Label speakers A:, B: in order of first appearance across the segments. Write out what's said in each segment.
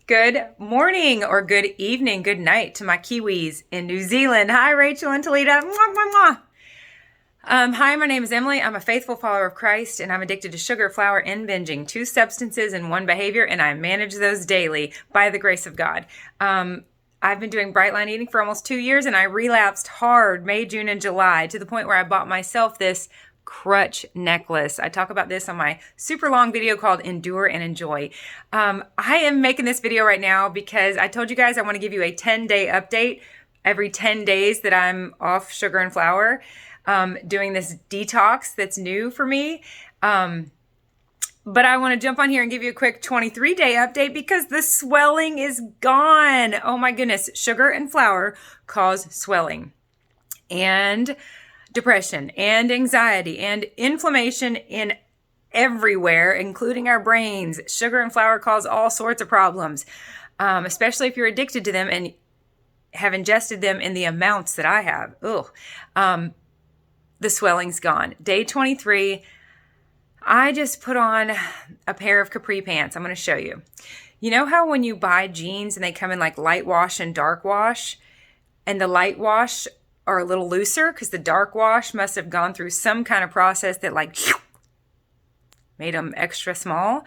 A: Good morning or good evening, good night to my Kiwis in New Zealand. Hi, Rachel in Toledo. Mwah, mwah, mwah. Hi, my name is Emily. I'm a faithful follower of Christ, and I'm addicted to sugar, flour, and binging, two substances and one behavior, and I manage those daily by the grace of God. I've been doing bright line eating for almost 2 years, and I relapsed hard May, June, and July to the point where I bought myself this crutch necklace. I talk about this on my super long video called Endure and Enjoy. I am making this video right now because I told you guys I want to give you a 10-day update every 10 days that I'm off sugar and flour, doing this detox that's new for me. But I want to jump on here and give you a quick 23-day update because the swelling is gone. Oh my goodness. Sugar and flour cause swelling and depression and anxiety and inflammation in everywhere, including our brains. Sugar and flour cause all sorts of problems, especially if you're addicted to them and have ingested them in the amounts that I have. The swelling's gone. Day 23, I just put on a pair of capri pants. I'm going to show you. You know how when you buy jeans and they come in like light wash and dark wash, and the light wash are a little looser because the dark wash must have gone through some kind of process that like made them extra small.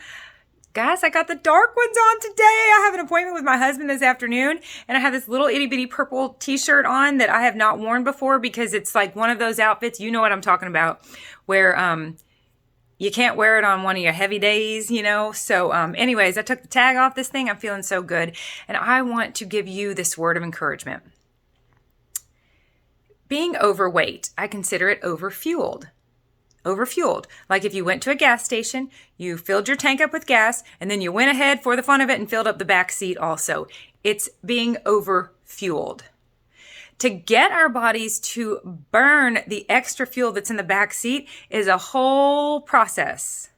A: Guys, I got the dark ones on today. I have an appointment with my husband this afternoon, and I have this little itty bitty purple t-shirt on that I have not worn before because it's like one of those outfits, you know what I'm talking about, where you can't wear it on one of your heavy days, you know? So anyways, I took the tag off this thing. I'm feeling so good, and I want to give you this word of encouragement. Being overweight, I consider it overfueled. Overfueled. Like if you went to a gas station, you filled your tank up with gas, and then you went ahead for the fun of it and filled up the back seat also. It's being overfueled. To get our bodies to burn the extra fuel that's in the back seat is a whole process.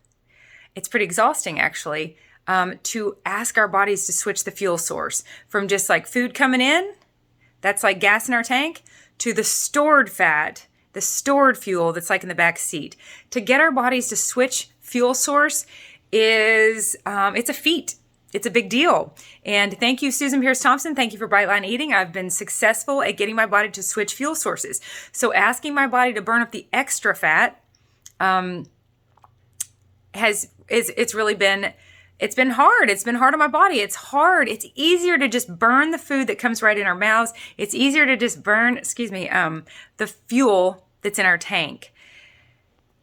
A: It's pretty exhausting, actually, to ask our bodies to switch the fuel source from just like food coming in, that's like gas in our tank, to the stored fat, the stored fuel that's like in the back seat. To get our bodies to switch fuel source is, it's a feat. It's a big deal. And thank you, Susan Pierce Thompson. Thank you for Bright Line Eating. I've been successful at getting my body to switch fuel sources. So asking my body to burn up the extra fat, it's really been, it's been hard. It's been hard on my body. It's hard. It's easier to just burn the food that comes right in our mouths. It's easier to just burn, the fuel that's in our tank.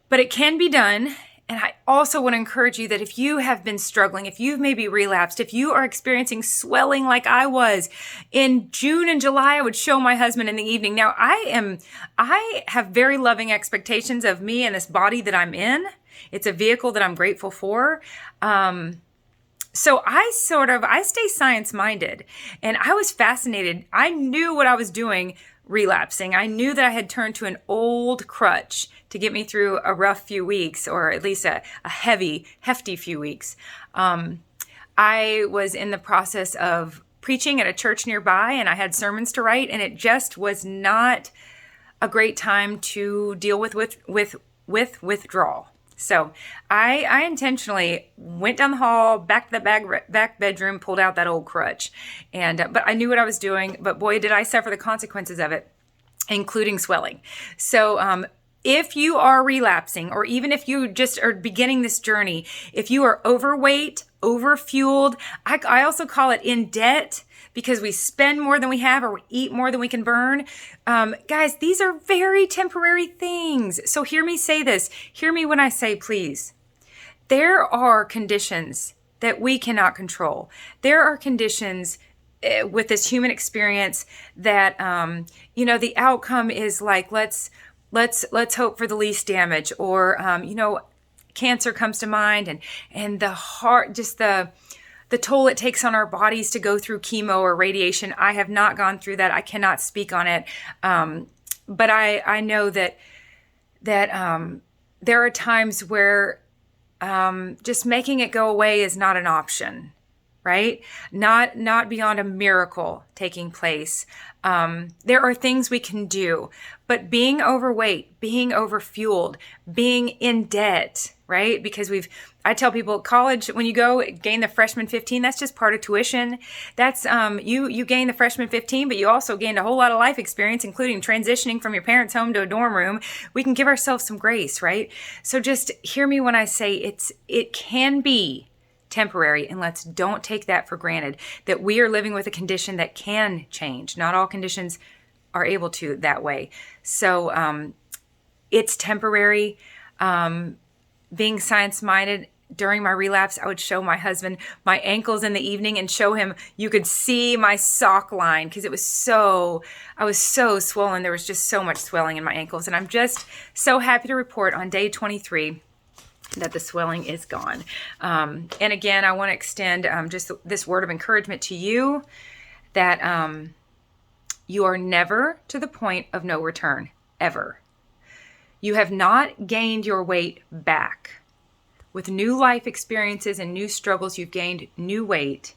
A: But it can be done. And I also want to encourage you that if you have been struggling, if you've maybe relapsed, if you are experiencing swelling like I was in June and July, I would show my husband in the evening. Now I have very loving expectations of me and this body that I'm in. It's a vehicle that I'm grateful for. So I stay science-minded, and I was fascinated. I knew what I was doing relapsing. I knew that I had turned to an old crutch to get me through a rough few weeks, or at least a hefty few weeks. I was in the process of preaching at a church nearby, and I had sermons to write, and it just was not a great time to deal with withdrawal. So I intentionally went down the hall, back to the back bedroom, pulled out that old crutch. But I knew what I was doing, but boy, did I suffer the consequences of it, including swelling. So if you are relapsing, or even if you just are beginning this journey, if you are overweight, overfueled, I also call it in debt, because we spend more than we have, or we eat more than we can burn. Guys, these are very temporary things. So hear me say this. Hear me when I say please. There are conditions that we cannot control. There are conditions with this human experience that, the outcome is like, let's hope for the least damage, or, cancer comes to mind, and the heart, just the toll it takes on our bodies to go through chemo or radiation. I have not gone through that. I cannot speak on it. But I know that there are times where just making it go away is not an option, right? Not beyond a miracle taking place. There are things we can do, but being overweight, being overfueled, being in debt, right? Because I tell people college, when you go gain the freshman 15, that's just part of tuition. That's, you gain the freshman 15, but you also gained a whole lot of life experience, including transitioning from your parents' home to a dorm room. We can give ourselves some grace, right? So just hear me when I say it can be temporary, and don't take that for granted, that we are living with a condition that can change. Not all conditions are able to that way. So, it's temporary. Being science-minded, during my relapse, I would show my husband my ankles in the evening and show him, you could see my sock line because I was so swollen. There was just so much swelling in my ankles. And I'm just so happy to report on day 23 that the swelling is gone. And again, I want to extend just this word of encouragement to you that you are never to the point of no return, ever. You have not gained your weight back. With new life experiences and new struggles, you've gained new weight.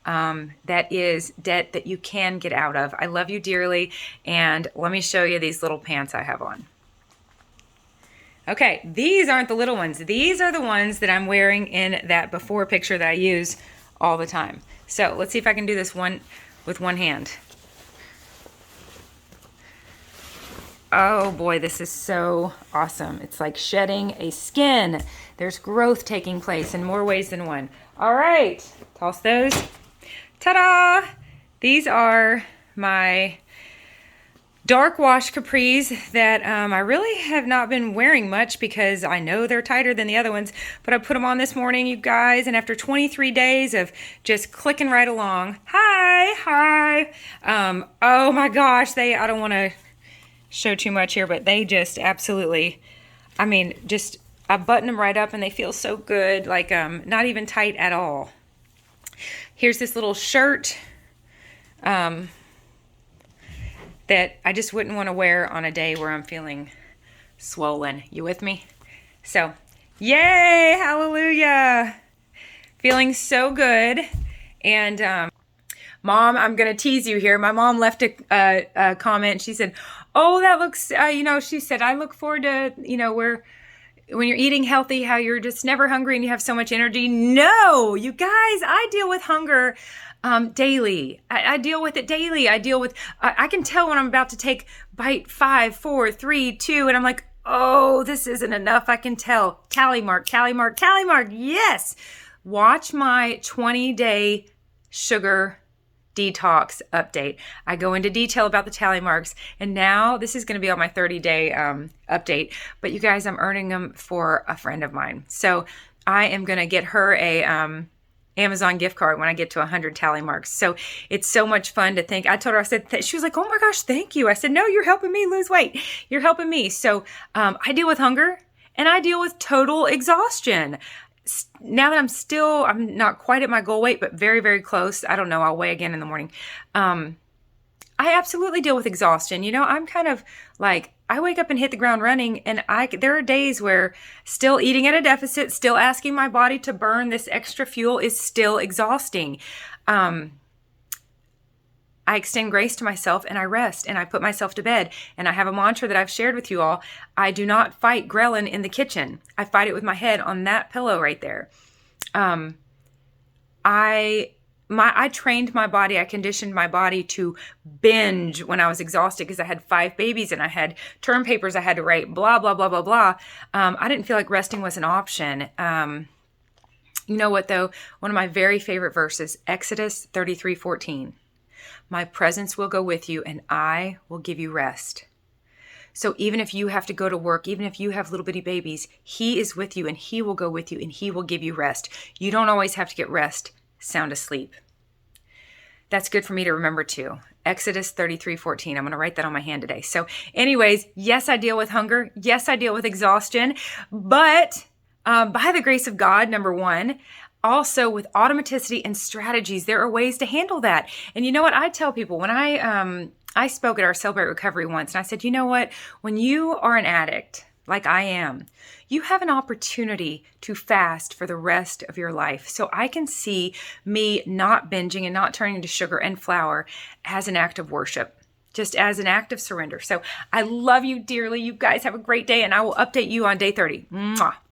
A: That is debt that you can get out of. I love you dearly, and let me show you these little pants I have on. Okay, these aren't the little ones. These are the ones that I'm wearing in that before picture that I use all the time. So let's see if I can do this one with one hand. Oh boy, this is so awesome. It's like shedding a skin. There's growth taking place in more ways than one. All right, toss those. Ta-da! These are my dark wash capris that I really have not been wearing much because I know they're tighter than the other ones, but I put them on this morning, you guys, and after 23 days of just clicking right along, hi. Oh my gosh, I don't want to show too much here, but they just absolutely, I mean, just, I button them right up and they feel so good, like not even tight at all. Here's this little shirt that I just wouldn't want to wear on a day where I'm feeling swollen. You with me? So, yay, hallelujah. Feeling so good. And Mom, I'm going to tease you here. My mom left a comment. She said, oh, that looks, she said, I look forward to, when you're eating healthy, how you're just never hungry and you have so much energy. No, you guys, I deal with hunger daily. I deal with it daily. I can tell when I'm about to take bite 5, 4, 3, 2, and I'm like, oh, this isn't enough. I can tell. Tally mark. Yes. Watch my 20-day sugar detox update. I go into detail about the tally marks, and now this is going to be on my 30-day update. But you guys, I'm earning them for a friend of mine. So I am going to get her a Amazon gift card when I get to 100 tally marks. So it's so much fun to think. I told her, I said, she was like, oh my gosh, thank you. I said, no, you're helping me lose weight. You're helping me. So I deal with hunger and I deal with total exhaustion. Now that I'm not quite at my goal weight, but very, very close. I don't know. I'll weigh again in the morning. I absolutely deal with exhaustion. I'm kind of like, I wake up and hit the ground running, and there are days where still eating at a deficit, still asking my body to burn this extra fuel is still exhausting. I extend grace to myself and I rest and I put myself to bed. And I have a mantra that I've shared with you all. I do not fight ghrelin in the kitchen. I fight it with my head on that pillow right there. I trained my body. I conditioned my body to binge when I was exhausted because I had 5 babies and I had term papers I had to write, blah, blah, blah, blah, blah. I didn't feel like resting was an option. You know what though? One of my very favorite verses, Exodus 33:14. My presence will go with you and I will give you rest. So even if you have to go to work, even if you have little bitty babies, He is with you and He will go with you and He will give you rest. You don't always have to get rest, sound asleep. That's good for me to remember too. Exodus 33:14. I'm going to write that on my hand today. So anyways, yes, I deal with hunger. Yes, I deal with exhaustion. But by the grace of God, number one, also with automaticity and strategies, there are ways to handle that. And you know what? I tell people when I spoke at our Celebrate Recovery once, and I said, you know what? When you are an addict, like I am, you have an opportunity to fast for the rest of your life. So I can see me not binging and not turning to sugar and flour as an act of worship, just as an act of surrender. So I love you dearly. You guys have a great day, and I will update you on day 30. Mwah.